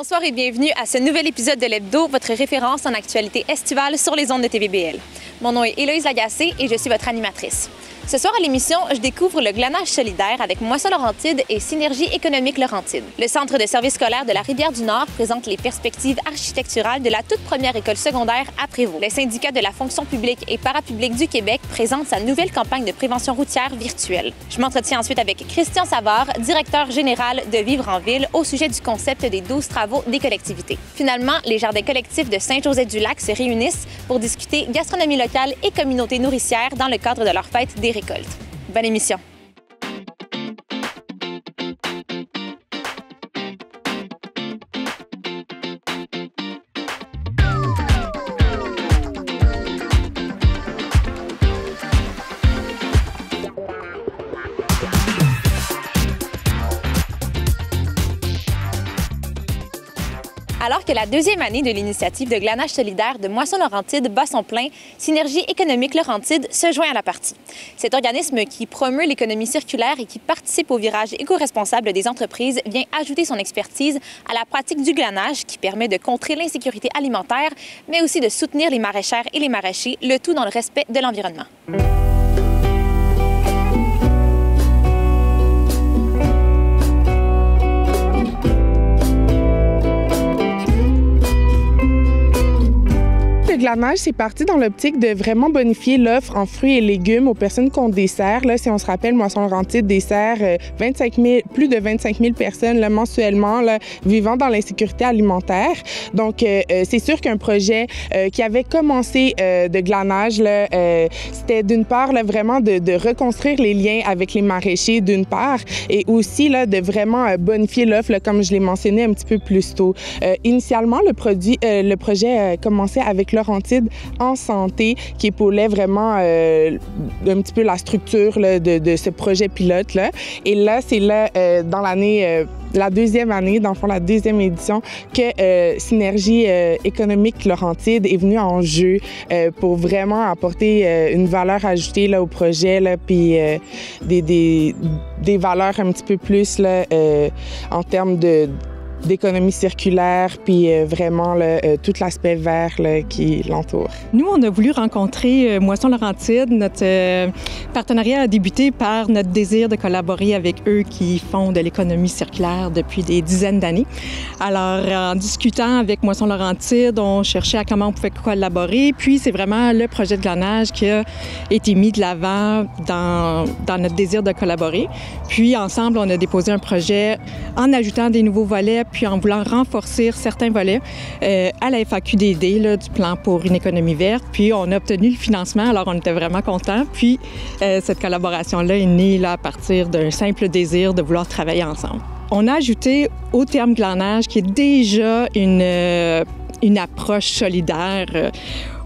Bonsoir et bienvenue à ce nouvel épisode de l'Hebdo, votre référence en actualité estivale sur les ondes de TVBL. Mon nom est Héloïse Lagacé et je suis votre animatrice. Ce soir à l'émission, je découvre le glanage solidaire avec Moisson Laurentide et Synergie économique Laurentide. Le centre de service scolaire de la Rivière-du-Nord présente les perspectives architecturales de la toute première école secondaire à Prévost. Le syndicat de la fonction publique et parapublique du Québec présente sa nouvelle campagne de prévention routière virtuelle. Je m'entretiens ensuite avec Christian Savard, directeur général de Vivre en Ville, au sujet du concept des 12 travaux des collectivités. Finalement, les jardins collectifs de Saint-Joseph-du-Lac se réunissent pour discuter gastronomie locale et communauté nourricière dans le cadre de leur fête des récoltes. Bonne émission. Alors que la deuxième année de l'initiative de glanage solidaire de Moisson Laurentide bat son plein, Synergie économique Laurentide se joint à la partie. Cet organisme qui promeut l'économie circulaire et qui participe au virage éco-responsable des entreprises vient ajouter son expertise à la pratique du glanage qui permet de contrer l'insécurité alimentaire, mais aussi de soutenir les maraîchères et les maraîchers, le tout dans le respect de l'environnement. Le glanage, c'est parti dans l'optique de vraiment bonifier l'offre en fruits et légumes aux personnes qu'on dessert. Là, si on se rappelle, Moisson Laurentide dessert plus de 25 000 personnes là, mensuellement là, vivant dans l'insécurité alimentaire. Donc, c'est sûr qu'un projet qui avait commencé de glanage, c'était d'une part là, vraiment de reconstruire les liens avec les maraîchers d'une part et aussi là, de vraiment bonifier l'offre, là, comme je l'ai mentionné un petit peu plus tôt. Initialement, le projet commençait avec Laurentide en santé, qui épaulait vraiment un petit peu la structure là, de ce projet pilote là. Et là, c'est là dans l'année la deuxième année, dans le fond, la deuxième édition, que Synergie économique Laurentide est venue en jeu pour vraiment apporter une valeur ajoutée là, au projet, là, puis des valeurs un petit peu plus là, en termes d'économie circulaire, puis vraiment là, tout l'aspect vert là, qui l'entoure. Nous, on a voulu rencontrer Moisson Laurentide. Notre partenariat a débuté par notre désir de collaborer avec eux qui font de l'économie circulaire depuis des dizaines d'années. Alors, en discutant avec Moisson Laurentide, on cherchait à comment on pouvait collaborer. Puis, c'est vraiment le projet de glanage qui a été mis de l'avant dans notre désir de collaborer. Puis, ensemble, on a déposé un projet en ajoutant des nouveaux volets, puis en voulant renforcer certains volets à la FAQDD là, du plan pour une économie verte. Puis on a obtenu le financement, alors on était vraiment contents. Puis cette collaboration-là est née là, à partir d'un simple désir de vouloir travailler ensemble. On a ajouté au terme glanage qui est déjà une approche solidaire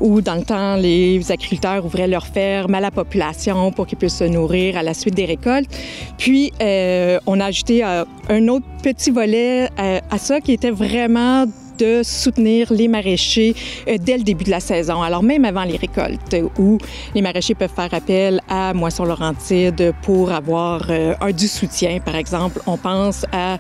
où, dans le temps, les agriculteurs ouvraient leurs fermes à la population pour qu'ils puissent se nourrir à la suite des récoltes. Puis, on a ajouté un autre petit volet à ça qui était vraiment de soutenir les maraîchers dès le début de la saison, alors même avant les récoltes, où les maraîchers peuvent faire appel à Moisson Laurentide pour avoir du soutien. Par exemple, on pense à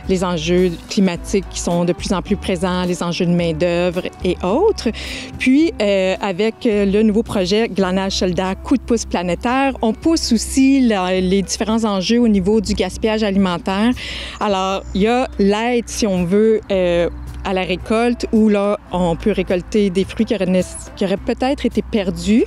les enjeux climatiques qui sont de plus en plus présents, les enjeux de main-d'œuvre et autres. Puis, avec le nouveau projet Glanage solidaire coup de pouce planétaire, on pousse aussi les différents enjeux au niveau du gaspillage alimentaire. Alors, il y a l'aide, si on veut, à la récolte, où là, on peut récolter des fruits qui auraient peut-être été perdus.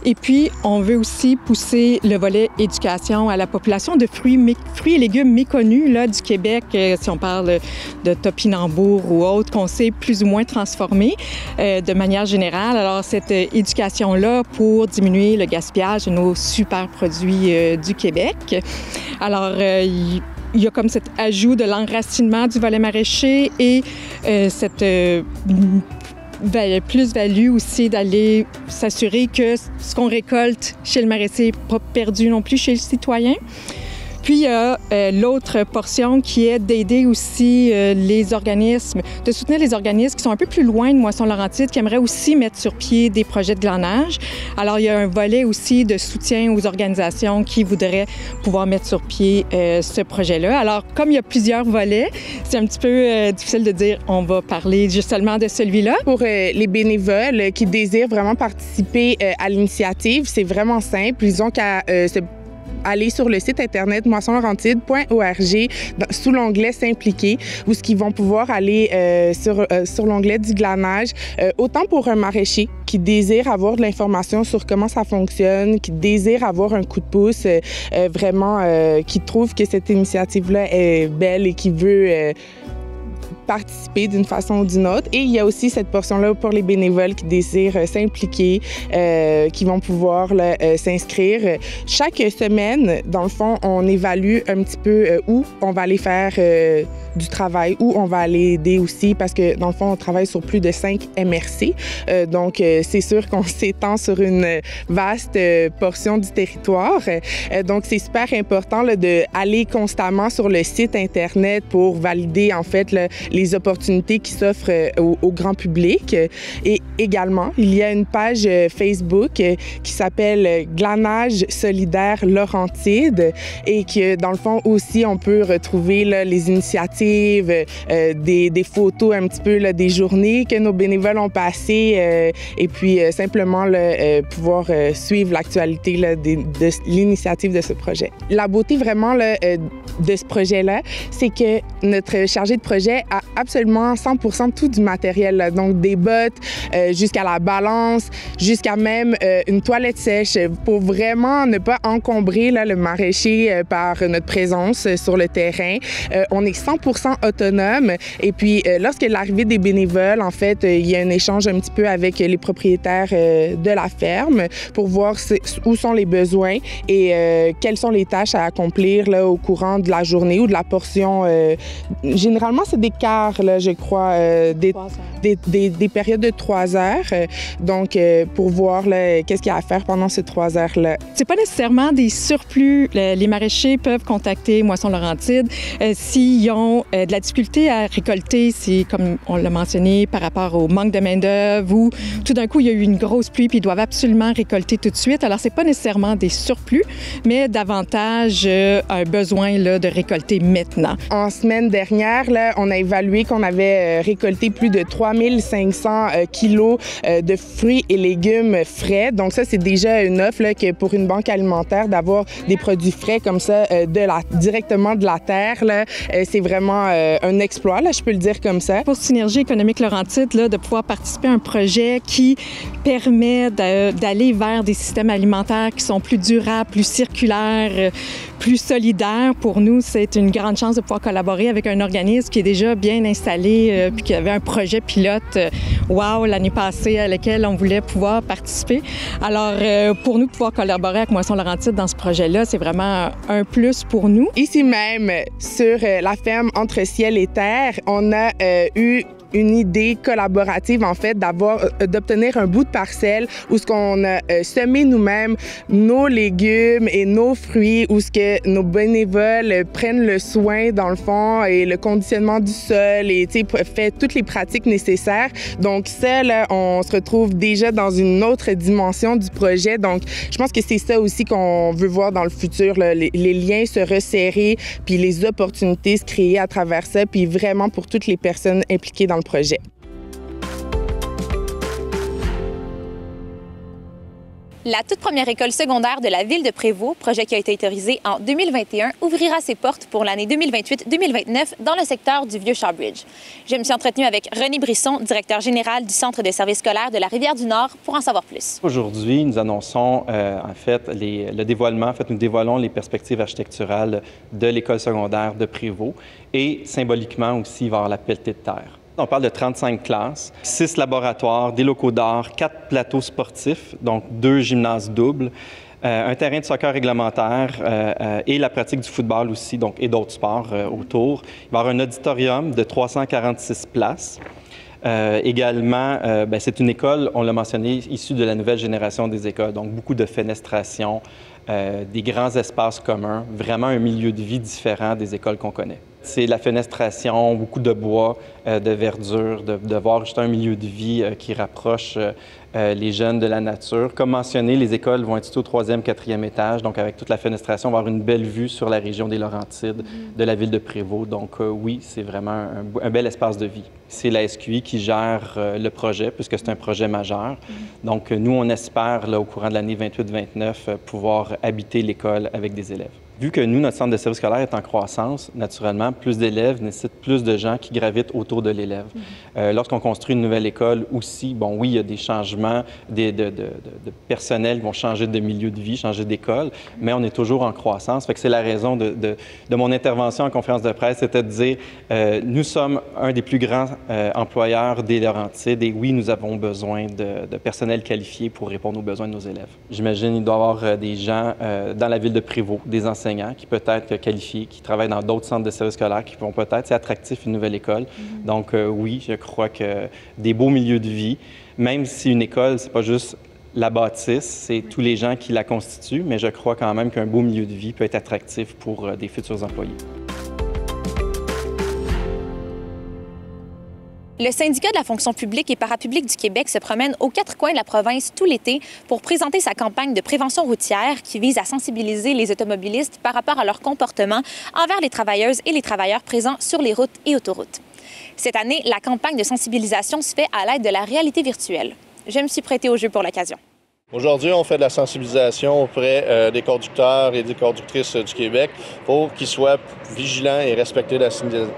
Et puis, on veut aussi pousser le volet éducation à la population de fruits et légumes méconnus là, du Québec, si on parle de topinambour ou autres, qu'on sait plus ou moins transformer de manière générale. Alors, cette éducation-là pour diminuer le gaspillage de nos super produits du Québec. Alors, il y a comme cet ajout de l'enracinement du volet maraîcher et cette plus-value aussi d'aller s'assurer que ce qu'on récolte chez le maraîcher n'est pas perdu non plus chez le citoyen. Puis, il y a l'autre portion qui est d'aider aussi les organismes, de soutenir les organismes qui sont un peu plus loin de Moisson-Laurentide, qui aimeraient aussi mettre sur pied des projets de glanage. Alors, il y a un volet aussi de soutien aux organisations qui voudraient pouvoir mettre sur pied ce projet-là. Alors, comme il y a plusieurs volets, c'est un petit peu difficile de dire on va parler justement de celui-là. Pour les bénévoles qui désirent vraiment participer à l'initiative, c'est vraiment simple. Ils ont qu'à aller sur le site internet moissonlaurentide.org sous l'onglet S'impliquer, où ce qu'ils vont pouvoir aller sur l'onglet du glanage, autant pour un maraîcher qui désire avoir de l'information sur comment ça fonctionne, qui désire avoir un coup de pouce, vraiment qui trouve que cette initiative-là est belle et qui veut participer d'une façon ou d'une autre. Et il y a aussi cette portion-là pour les bénévoles qui désirent s'impliquer, qui vont pouvoir s'inscrire. Chaque semaine, dans le fond, on évalue un petit peu où on va aller faire du travail, où on va aller aider aussi, parce que dans le fond, on travaille sur plus de 5 MRC. Donc, c'est sûr qu'on s'étend sur une vaste portion du territoire. Donc, c'est super important d'aller constamment sur le site Internet pour valider, en fait, les opportunités qui s'offrent au grand public. Et également, il y a une page Facebook qui s'appelle Glanage solidaire Laurentide et que, dans le fond, aussi, on peut retrouver les initiatives, des photos un petit peu des journées que nos bénévoles ont passées et puis simplement pouvoir suivre l'actualité de l'initiative de ce projet. La beauté vraiment de ce projet-là, c'est que notre chargé de projet a absolument 100% tout du matériel, là. Donc des bottes jusqu'à la balance, jusqu'à même une toilette sèche pour vraiment ne pas encombrer le maraîcher par notre présence sur le terrain. On est 100% autonome et puis lorsque l'arrivée des bénévoles, en fait, il y a un échange un petit peu avec les propriétaires de la ferme pour voir où sont les besoins et quelles sont les tâches à accomplir là, au courant de la journée ou de la portion. Généralement, c'est des quarts, là, je crois, des périodes de 3 heures. Donc, pour voir qu'est-ce qu'il y a à faire pendant ces 3 heures-là. C'est pas nécessairement des surplus. Les maraîchers peuvent contacter Moisson-Laurentide s'ils ont de la difficulté à récolter, comme on l'a mentionné, par rapport au manque de main-d'œuvre ou tout d'un coup, il y a eu une grosse pluie puis ils doivent absolument récolter tout de suite. Alors, c'est pas nécessairement des surplus, mais davantage un besoin là, de récolter maintenant. En semaine dernière, là, on a évalué qu'on avait récolté plus de 3500 kilos de fruits et légumes frais. Donc ça, c'est déjà une offre là, que pour une banque alimentaire d'avoir des produits frais comme ça directement de la terre. Là, c'est vraiment un exploit, là, je peux le dire comme ça. Pour Synergie économique Laurentide, là, de pouvoir participer à un projet qui permet d'aller vers des systèmes alimentaires qui sont plus durables, plus circulaires, plus solidaires, pour nous, c'est une grande chance de pouvoir collaborer avec un organisme qui est déjà bien installé puis qui avait un projet pilote l'année passée à lequel on voulait pouvoir participer. Alors, pour nous, pouvoir collaborer avec Moisson-Laurentide dans ce projet-là, c'est vraiment un plus pour nous. Ici même, sur la ferme Entre ciel et terre, on a eu une idée collaborative, en fait, d'obtenir un bout de parcelle où ce qu'on a semé nous-mêmes nos légumes et nos fruits, où ce que nos bénévoles prennent le soin, dans le fond, et le conditionnement du sol et, fait toutes les pratiques nécessaires. Donc, ça, là, on se retrouve déjà dans une autre dimension du projet. Donc, je pense que c'est ça aussi qu'on veut voir dans le futur, là, les liens se resserrer, puis les opportunités se créer à travers ça, puis vraiment pour toutes les personnes impliquées dans le projet. La toute première école secondaire de la ville de Prévost, projet qui a été autorisé en 2021, ouvrira ses portes pour l'année 2028-2029 dans le secteur du Vieux-Shawbridge. Je me suis entretenue avec René Brisson, directeur général du Centre de services scolaires de la Rivière-du-Nord, pour en savoir plus. Aujourd'hui, nous annonçons en fait le dévoilement. En fait, nous dévoilons les perspectives architecturales de l'école secondaire de Prévost et symboliquement aussi vers la pelletée de terre. On parle de 35 classes, 6 laboratoires, des locaux d'art, 4 plateaux sportifs, donc 2 gymnases doubles, un terrain de soccer réglementaire et la pratique du football aussi, donc, et d'autres sports autour. Il va y avoir un auditorium de 346 places. Également, c'est une école, on l'a mentionné, issue de la nouvelle génération des écoles, donc beaucoup de fenestration, des grands espaces communs, vraiment un milieu de vie différent des écoles qu'on connaît. C'est la fenestration, beaucoup de bois, de verdure, de voir juste un milieu de vie qui rapproche les jeunes de la nature. Comme mentionné, les écoles vont être situées au 3e, 4e étage, donc avec toute la fenestration, on va avoir une belle vue sur la région des Laurentides, de la ville de Prévost. Donc oui, c'est vraiment un bel espace de vie. C'est la SQI qui gère le projet, puisque c'est un projet majeur. Donc nous, on espère, là, au courant de l'année 28-29, pouvoir habiter l'école avec des élèves. Vu que nous, notre centre de service scolaire est en croissance, naturellement, plus d'élèves nécessitent plus de gens qui gravitent autour de l'élève. Lorsqu'on construit une nouvelle école aussi, bon, oui, il y a des changements de personnel qui vont changer de milieu de vie, changer d'école, mais on est toujours en croissance. Fait que c'est la raison de mon intervention en conférence de presse, c'était de dire, nous sommes un des plus grands employeurs des Laurentides et oui, nous avons besoin de personnel qualifié pour répondre aux besoins de nos élèves. J'imagine qu'il doit y avoir des gens dans la ville de Prévost, des enseignants qui peut être qualifiés, qui travaillent dans d'autres centres de services scolaires, qui vont peut-être, c'est attractif une nouvelle école. Donc oui, je crois que des beaux milieux de vie, même si une école, c'est pas juste la bâtisse, c'est tous les gens qui la constituent, mais je crois quand même qu'un beau milieu de vie peut être attractif pour des futurs employés. Le syndicat de la fonction publique et parapublique du Québec se promène aux 4 coins de la province tout l'été pour présenter sa campagne de prévention routière qui vise à sensibiliser les automobilistes par rapport à leur comportement envers les travailleuses et les travailleurs présents sur les routes et autoroutes. Cette année, la campagne de sensibilisation se fait à l'aide de la réalité virtuelle. Je me suis prêtée au jeu pour l'occasion. Aujourd'hui, on fait de la sensibilisation auprès des conducteurs et des conductrices du Québec pour qu'ils soient vigilants et respecter la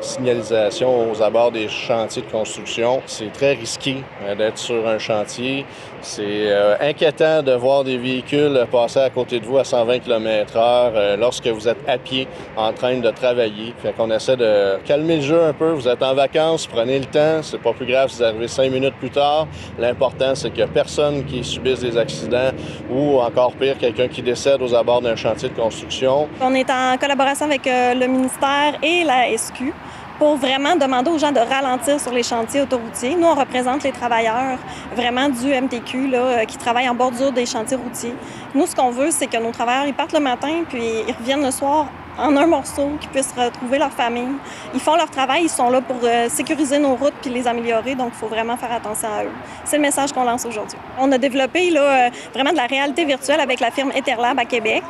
signalisation aux abords des chantiers de construction. C'est très risqué d'être sur un chantier. C'est inquiétant de voir des véhicules passer à côté de vous à 120 km/h lorsque vous êtes à pied en train de travailler. Fait qu'on essaie de calmer le jeu un peu. Vous êtes en vacances, prenez le temps. C'est pas plus grave si vous arrivez 5 minutes plus tard. L'important, c'est qu'il n'y a personne qui subisse des accidents ou encore pire, quelqu'un qui décède aux abords d'un chantier de construction. On est en collaboration avec le ministère et la SQ pour vraiment demander aux gens de ralentir sur les chantiers autoroutiers. Nous, on représente les travailleurs vraiment du MTQ là, qui travaillent en bordure des chantiers routiers. Nous, ce qu'on veut, c'est que nos travailleurs ils partent le matin puis ils reviennent le soir en un morceau, qu'ils puissent retrouver leur famille. Ils font leur travail, ils sont là pour sécuriser nos routes puis les améliorer, donc il faut vraiment faire attention à eux. C'est le message qu'on lance aujourd'hui. On a développé là, vraiment de la réalité virtuelle avec la firme Etherlab à Québec.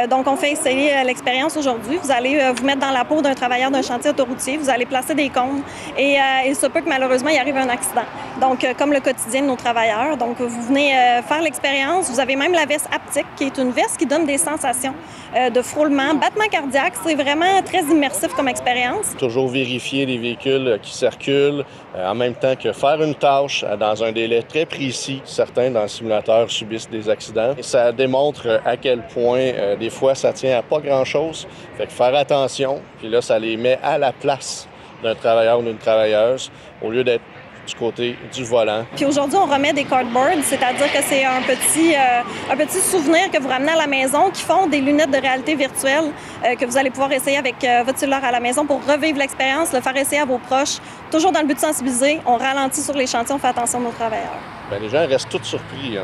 Donc on fait essayer l'expérience aujourd'hui. Vous allez vous mettre dans la peau d'un travailleur d'un chantier autoroutier, vous allez placer des cônes et il se peut que malheureusement il arrive un accident. Donc comme le quotidien de nos travailleurs. Donc vous venez faire l'expérience. Vous avez même la veste haptique qui est une veste qui donne des sensations de frôlement, battement cardiaque. C'est vraiment très immersif comme expérience. Toujours vérifier les véhicules qui circulent, en même temps que faire une tâche dans un délai très précis. Certains dans le simulateur subissent des accidents. Et ça démontre à quel point, des fois, ça tient à pas grand-chose. Fait que faire attention, puis là, ça les met à la place d'un travailleur ou d'une travailleuse, au lieu d'être du côté du volant. Puis aujourd'hui, on remet des cardboards, c'est-à-dire que c'est un petit souvenir que vous ramenez à la maison qui font des lunettes de réalité virtuelle que vous allez pouvoir essayer avec votre cellulaire à la maison pour revivre l'expérience, le faire essayer à vos proches. Toujours dans le but de sensibiliser, on ralentit sur les chantiers, on fait attention à nos travailleurs. Bien, les gens restent tous surpris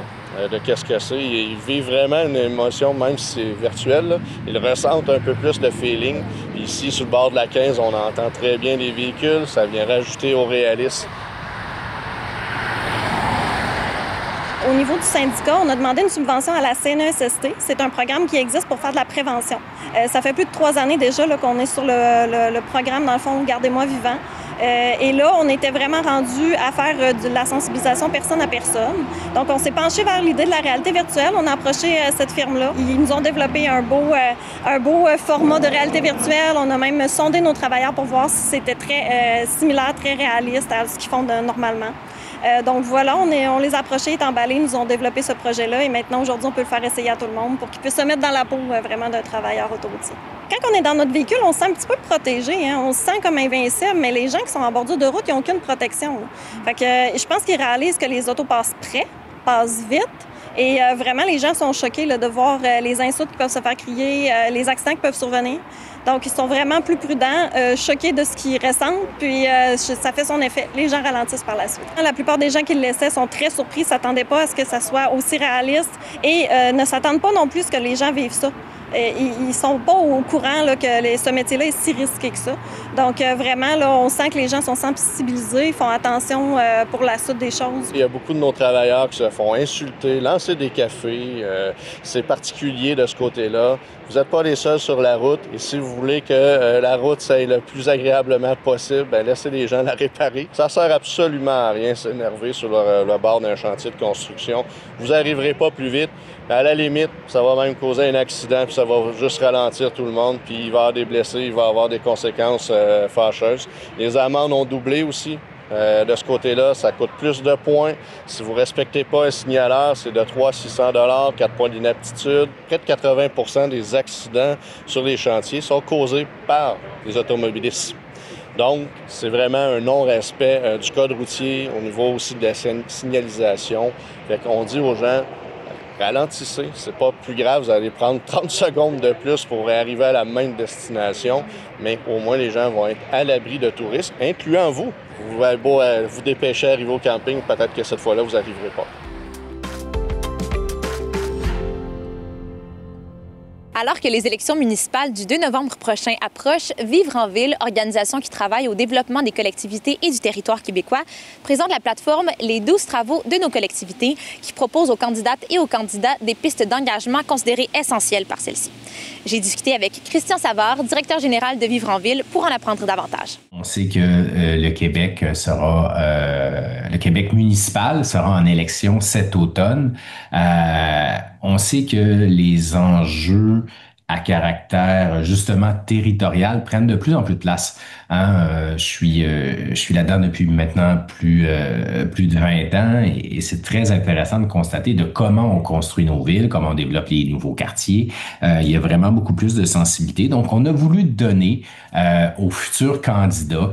de qu'est-ce que c'est. Ils vivent vraiment une émotion, même si c'est virtuel. Là. Ils ressentent un peu plus le feeling. Puis ici, sur le bord de la 15, on entend très bien les véhicules. Ça vient rajouter au réalisme. Au niveau du syndicat, on a demandé une subvention à la CNESST. C'est un programme qui existe pour faire de la prévention. Ça fait plus de 3 années déjà là, qu'on est sur le programme, dans le fond, Gardez-moi vivant. Et là, on était vraiment rendu à faire de la sensibilisation personne à personne. Donc, on s'est penché vers l'idée de la réalité virtuelle. On a approché cette firme-là. Ils nous ont développé un beau format de réalité virtuelle. On a même sondé nos travailleurs pour voir si c'était très similaire, très réaliste à ce qu'ils font normalement. Donc voilà, on les a approchés, est emballés, nous ont développé ce projet-là et maintenant, aujourd'hui, on peut le faire essayer à tout le monde pour qu'ils puissent se mettre dans la peau vraiment d'un travailleur autoroutier. Quand on est dans notre véhicule, on se sent un petit peu protégé, hein? On se sent comme invincible, mais les gens qui sont en bordure de route, ils n'ont aucune protection. Fait que je pense qu'ils réalisent que les autos passent près, passent vite Et vraiment, les gens sont choqués là, de voir les insultes qui peuvent se faire crier, les accidents qui peuvent survenir. Donc, ils sont vraiment plus prudents, choqués de ce qu'ils ressentent, puis ça fait son effet. Les gens ralentissent par la suite. La plupart des gens qui le laissaient sont très surpris, ne s'attendaient pas à ce que ça soit aussi réaliste et ne s'attendent pas non plus à ce que les gens vivent ça. Ils sont pas au courant là, que ce métier-là est si risqué que ça. Donc, vraiment, là, on sent que les gens sont sensibilisés, font attention pour la suite des choses. Il y a beaucoup de nos travailleurs qui se font insulter, lancer des cafés. C'est particulier de ce côté-là. Vous n'êtes pas les seuls sur la route. Et si vous voulez que la route s'aille le plus agréablement possible, bien, laissez les gens la réparer. Ça sert absolument à rien s'énerver sur le bord d'un chantier de construction. Vous n'arriverez pas plus vite. À la limite, ça va même causer un accident, puis ça va juste ralentir tout le monde, puis il va y avoir des blessés, il va y avoir des conséquences fâcheuses. Les amendes ont doublé aussi. De ce côté-là, ça coûte plus de points. Si vous ne respectez pas un signaleur, c'est de 300 à 600 $, 4 points d'inaptitude. Près de 80 des accidents sur les chantiers sont causés par les automobilistes. Donc, c'est vraiment un non-respect du code routier au niveau aussi de la signalisation. Fait qu'on dit aux gens, ralentissez, c'est pas plus grave, vous allez prendre 30 secondes de plus pour arriver à la même destination, mais au moins les gens vont être à l'abri de tout risque, incluant vous. Vous allez beau vous dépêcher à arriver au camping, peut-être que cette fois-là, vous n'arriverez pas. Alors que les élections municipales du 2 novembre prochain approchent, Vivre en ville, organisation qui travaille au développement des collectivités et du territoire québécois, présente la plateforme Les 12 travaux de nos collectivités qui propose aux candidates et aux candidats des pistes d'engagement considérées essentielles par celles-ci. J'ai discuté avec Christian Savard, directeur général de Vivre en ville, pour en apprendre davantage. On sait que le Québec municipal sera en élection cet automne. On sait que les enjeux à caractère justement territorial prennent de plus en plus de place. Je suis là-dedans depuis maintenant plus de 20 ans et c'est très intéressant de constater de comment on construit nos villes, comment on développe les nouveaux quartiers. Il y a vraiment beaucoup plus de sensibilité. Donc, on a voulu donner aux futurs candidats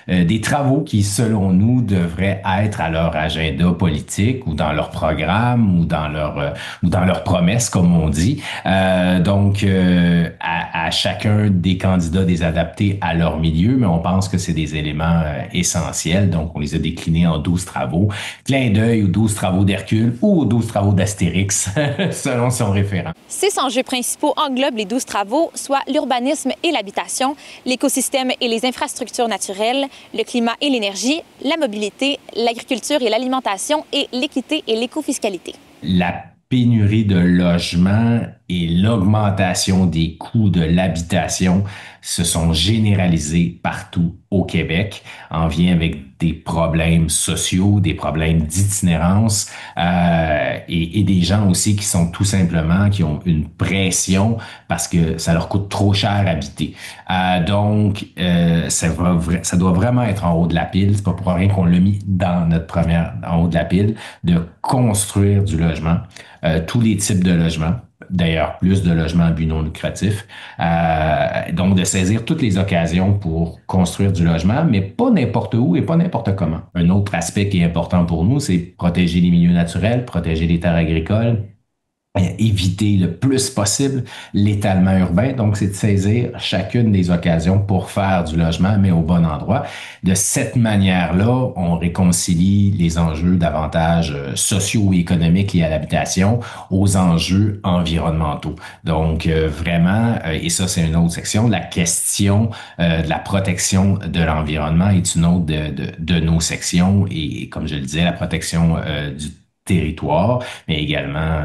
des travaux qui, selon nous, devraient être à leur agenda politique ou dans leur programme ou dans leur promesse, comme on dit. Donc, à chacun des candidats des adapter à leur milieu, mais on pense que c'est des éléments essentiels. Donc, on les a déclinés en 12 travaux. Clin d'œil aux 12 travaux d'Hercule ou aux 12 travaux d'Astérix, selon son référent. 6 enjeux principaux englobent les 12 travaux, soit l'urbanisme et l'habitation, l'écosystème et les infrastructures naturelles, le climat et l'énergie, la mobilité, l'agriculture et l'alimentation et l'équité et l'écofiscalité. La pénurie de logements et l'augmentation des coûts de l'habitation se sont généralisés partout au Québec, en lien avec des problèmes sociaux, des problèmes d'itinérance et des gens aussi qui sont tout simplement, qui ont une pression parce que ça leur coûte trop cher habiter. Donc, ça doit vraiment être en haut de la pile. C'est pas pour rien qu'on l'a mis dans en haut de la pile, de construire du logement, tous les types de logements. D'ailleurs, plus de logements à but non lucratif. Donc, de saisir toutes les occasions pour construire du logement, mais pas n'importe où et pas n'importe comment. Un autre aspect qui est important pour nous, c'est protéger les milieux naturels, protéger les terres agricoles, éviter le plus possible l'étalement urbain. Donc, c'est de saisir chacune des occasions pour faire du logement, mais au bon endroit. De cette manière-là, on réconcilie les enjeux davantage sociaux et économiques liés à l'habitation aux enjeux environnementaux. Donc, vraiment, et ça, c'est une autre section, la question de la protection de l'environnement est une autre de nos sections. Et comme je le disais, la protection du territoire, mais également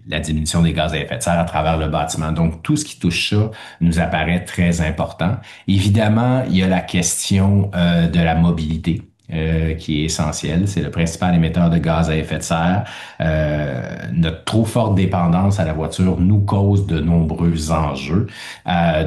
la diminution des gaz à effet de serre à travers le bâtiment. Donc, tout ce qui touche ça nous apparaît très important. Évidemment, il y a la question de la mobilité. Qui est essentiel. C'est le principal émetteur de gaz à effet de serre. Notre trop forte dépendance à la voiture nous cause de nombreux enjeux.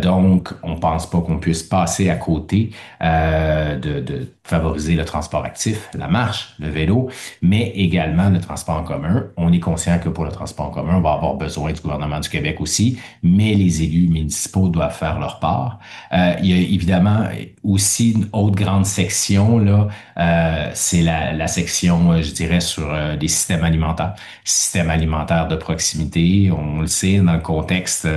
Donc, on pense pas qu'on puisse passer à côté de favoriser le transport actif, la marche, le vélo, mais également le transport en commun. On est conscient que pour le transport en commun, on va avoir besoin du gouvernement du Québec aussi, mais les élus municipaux doivent faire leur part. Il y a évidemment aussi une autre grande section là c'est la section, je dirais, sur les systèmes alimentaires de proximité. On le sait, dans le contexte,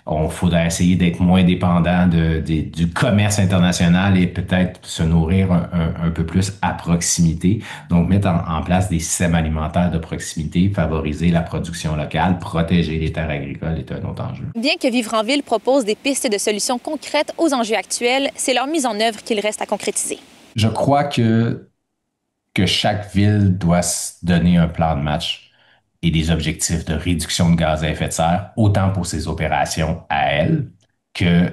on faudrait essayer d'être moins dépendant du commerce international et peut-être se nourrir un peu plus à proximité. Donc, mettre en place des systèmes alimentaires de proximité, favoriser la production locale, protéger les terres agricoles est un autre enjeu. Bien que Vivre en ville propose des pistes de solutions concrètes aux enjeux actuels, c'est leur mise en œuvre qu'il reste à concrétiser. Je crois que chaque ville doit se donner un plan de match et des objectifs de réduction de gaz à effet de serre, autant pour ses opérations à elle que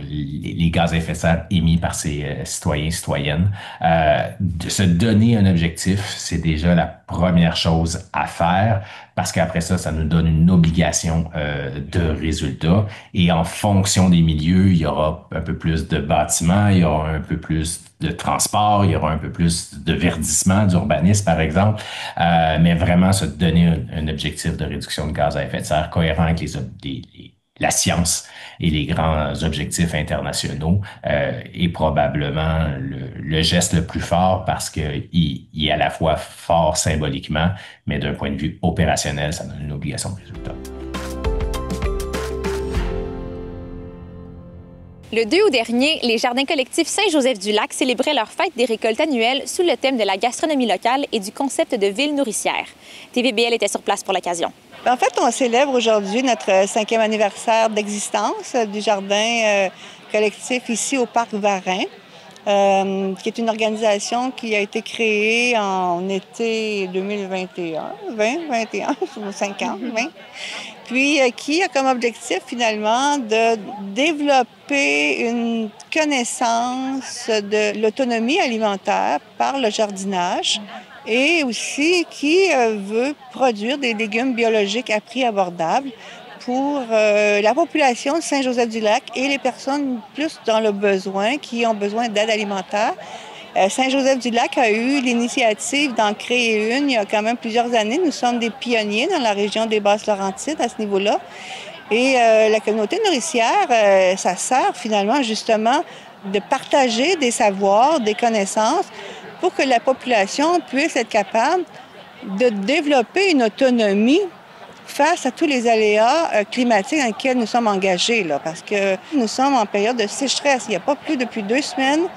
les gaz à effet de serre émis par ses citoyens et citoyennes. De se donner un objectif, c'est déjà la première chose à faire parce qu'après ça nous donne une obligation de résultat. Et en fonction des milieux, il y aura un peu plus de bâtiments, il y aura un peu plus de transport, il y aura un peu plus de verdissement, d'urbanisme, par exemple, mais vraiment se donner un objectif de réduction de gaz à effet de serre cohérent avec la science et les grands objectifs internationaux est probablement le geste le plus fort parce qu'il est à la fois fort symboliquement, mais d'un point de vue opérationnel, ça donne une obligation de résultat. Le 2 août dernier, les Jardins collectifs Saint-Joseph-du-Lac célébraient leur fête des récoltes annuelles sous le thème de la gastronomie locale et du concept de ville nourricière. TVBL était sur place pour l'occasion. En fait, on célèbre aujourd'hui notre 5e anniversaire d'existence du Jardin collectif ici au Parc Varin, qui est une organisation qui a été créée en été 2021, 5 ans, 20. Puis qui a comme objectif finalement de développer une connaissance de l'autonomie alimentaire par le jardinage et aussi qui veut produire des légumes biologiques à prix abordable pour la population de Saint-Joseph-du-Lac et les personnes plus dans le besoin, qui ont besoin d'aide alimentaire. Saint-Joseph-du-Lac a eu l'initiative d'en créer une il y a quand même plusieurs années. Nous sommes des pionniers dans la région des Basses-Laurentides à ce niveau-là. Et la communauté nourricière, ça sert finalement justement de partager des savoirs, des connaissances pour que la population puisse être capable de développer une autonomie face à tous les aléas climatiques dans lesquels nous sommes engagés, là, parce que nous sommes en période de sécheresse. Il n'y a pas plu depuis 2 semaines.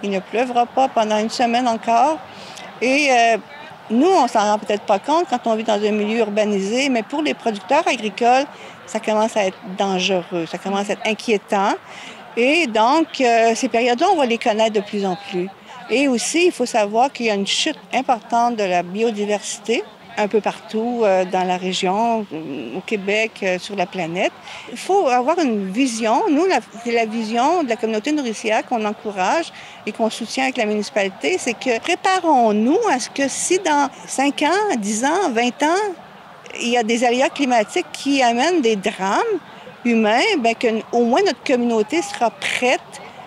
Il ne pleuvra pas pendant 1 semaine encore. Et nous, on s'en rend peut-être pas compte quand on vit dans un milieu urbanisé, mais pour les producteurs agricoles, ça commence à être dangereux, ça commence à être inquiétant. Et donc, ces périodes-là, on va les connaître de plus en plus. Et aussi, il faut savoir qu'il y a une chute importante de la biodiversité un peu partout dans la région, au Québec, sur la planète. Il faut avoir une vision. Nous, c'est la vision de la communauté nourricière qu'on encourage et qu'on soutient avec la municipalité, c'est que préparons-nous à ce que si dans 5 ans, 10 ans, 20 ans, il y a des aléas climatiques qui amènent des drames humains, bien qu'au moins notre communauté sera prête.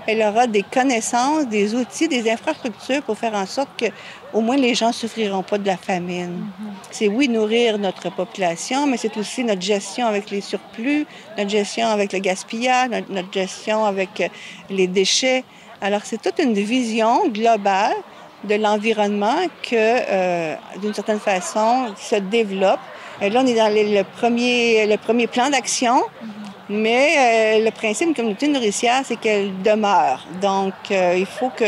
Elle aura des connaissances, des outils, des infrastructures pour faire en sorte que au moins les gens ne souffriront pas de la famine. C'est oui, nourrir notre population, mais c'est aussi notre gestion avec les surplus, notre gestion avec le gaspillage, notre gestion avec les déchets. Alors, c'est toute une vision globale de l'environnement que, d'une certaine façon, se développe. Et là, on est dans le premier plan d'action. Mais le principe d'une communauté nourricière, c'est qu'elle demeure. Donc, il faut que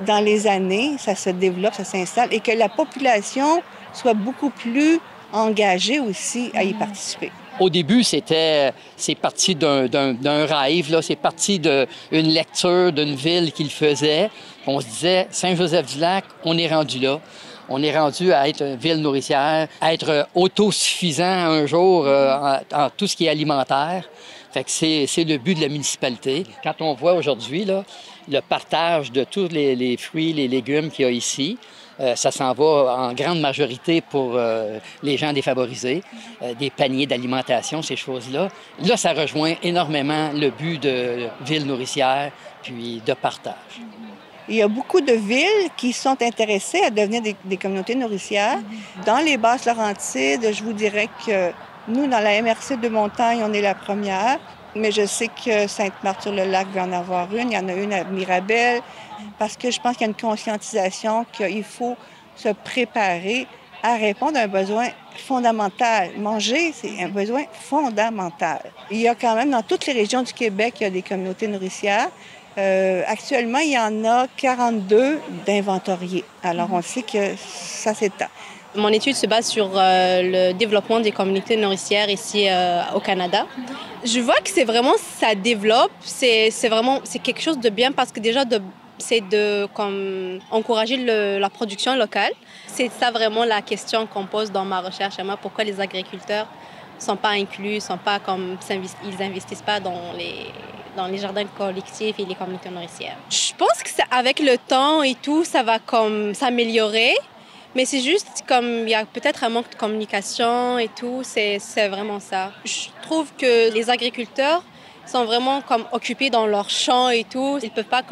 dans les années, ça se développe, ça s'installe et que la population soit beaucoup plus engagée aussi à y participer. Au début, c'est parti d'un rêve, là. C'est parti d'une lecture d'une ville qu'il faisait. On se disait, Saint-Joseph-du-Lac, on est rendu là. On est rendu à être une ville nourricière, à être autosuffisant un jour en tout ce qui est alimentaire. Fait que c'est le but de la municipalité. Quand on voit aujourd'hui là, le partage de tous les fruits, les légumes qu'il y a ici, ça s'en va en grande majorité pour les gens défavorisés, des paniers d'alimentation, ces choses-là. Là, ça rejoint énormément le but de ville nourricière, puis de partage. Il y a beaucoup de villes qui sont intéressées à devenir des communautés nourricières. Dans les Basses-Laurentides, je vous dirais que nous, dans la MRC de Montagne, on est la première. mais je sais que Sainte-Marthe-sur-le-Lac va en avoir une. Il y en a une à Mirabel, parce que je pense qu'il y a une conscientisation qu'il faut se préparer à répondre à un besoin fondamental. Manger, c'est un besoin fondamental. Il y a quand même, dans toutes les régions du Québec, il y a des communautés nourricières. Actuellement, il y en a 42 d'inventoriés. Alors, on sait que ça s'étend. Mon étude se base sur le développement des communautés nourricières ici au Canada. Je vois que ça développe, c'est quelque chose de bien parce que déjà, c'est de encourager la production locale. C'est ça vraiment la question qu'on pose dans ma recherche. Pourquoi les agriculteurs ne sont pas inclus, ils n'investissent pas dans les jardins collectifs et les communautés nourricières. Je pense qu'avec le temps et tout, ça va s'améliorer. Mais c'est juste il y a peut-être un manque de communication et tout, c'est vraiment ça. Je trouve que les agriculteurs sont vraiment occupés dans leurs champs et tout. Ils ne peuvent pas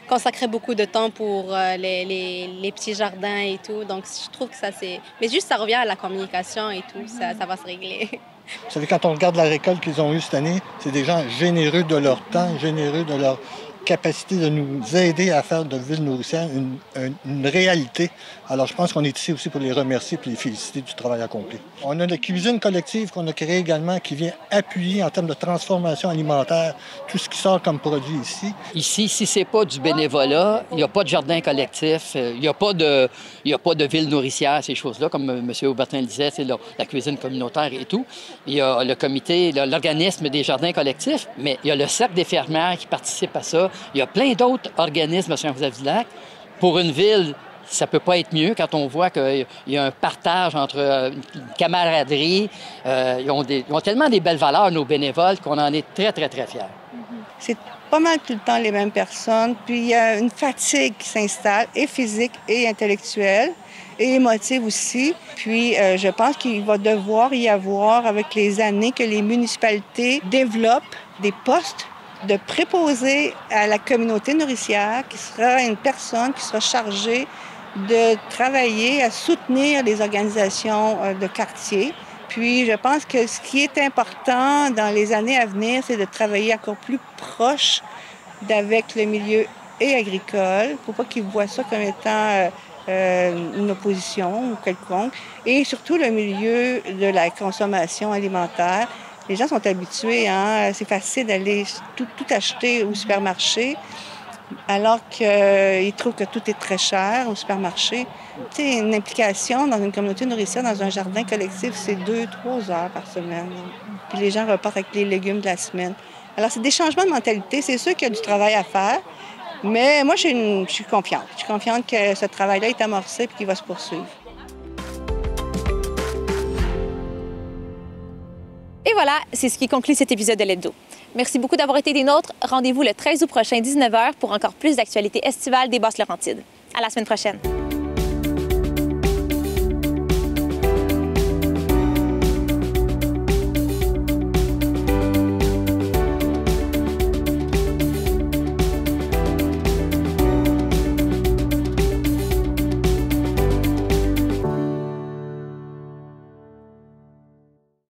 consacrer beaucoup de temps pour les petits jardins et tout. Donc, je trouve que ça, c'est... Mais juste, ça revient à la communication et tout. Ça va se régler. Vous savez, quand on regarde la récolte qu'ils ont eue cette année, c'est des gens généreux de leur temps, généreux de leur capacité de nous aider à faire de Ville nourricière une réalité. Alors, je pense qu'on est ici aussi pour les remercier et les féliciter du travail accompli. On a la cuisine collective qu'on a créée également qui vient appuyer en termes de transformation alimentaire tout ce qui sort comme produit ici. Ici, si c'est pas du bénévolat, il n'y a pas de jardin collectif, il n'y a pas de ville nourricière, ces choses-là, comme M. Aubertin le disait, c'est la cuisine communautaire et tout. Il y a le comité, l'organisme des jardins collectifs, mais il y a le cercle des fermières qui participent à ça. Il y a plein d'autres organismes à Saint-Joseph-du-Lac. Pour une ville, ça peut pas être mieux quand on voit qu'il y a un partage entre une camaraderie. Ils ont tellement des belles valeurs, nos bénévoles, qu'on en est très, très, très fiers. C'est pas mal tout le temps les mêmes personnes. Puis il y a une fatigue qui s'installe, et physique et intellectuelle, et émotive aussi. Puis je pense qu'il va devoir y avoir, avec les années, que les municipalités développent des postes de préposer à la communauté nourricière, qui sera une personne qui sera chargée de travailler à soutenir les organisations de quartier. Puis, je pense que ce qui est important dans les années à venir, c'est de travailler encore plus proche avec le milieu et agricole. Il ne faut pas qu'ils voient ça comme étant une opposition ou quelconque. Et surtout le milieu de la consommation alimentaire. Les gens sont habitués, c'est facile d'aller tout acheter au supermarché, alors qu'ils trouvent que tout est très cher au supermarché. Tu sais, une implication dans une communauté nourricière, dans un jardin collectif, c'est 2-3 heures par semaine. Puis les gens repartent avec les légumes de la semaine. Alors, c'est des changements de mentalité. C'est sûr qu'il y a du travail à faire, mais moi, je suis confiante. Je suis confiante que ce travail-là est amorcé et qu'il va se poursuivre. Et voilà, c'est ce qui conclut cet épisode de l'Hebdo. Merci beaucoup d'avoir été des nôtres. Rendez-vous le 13 août prochain, 19h, pour encore plus d'actualités estivales des Basses-Laurentides. À la semaine prochaine.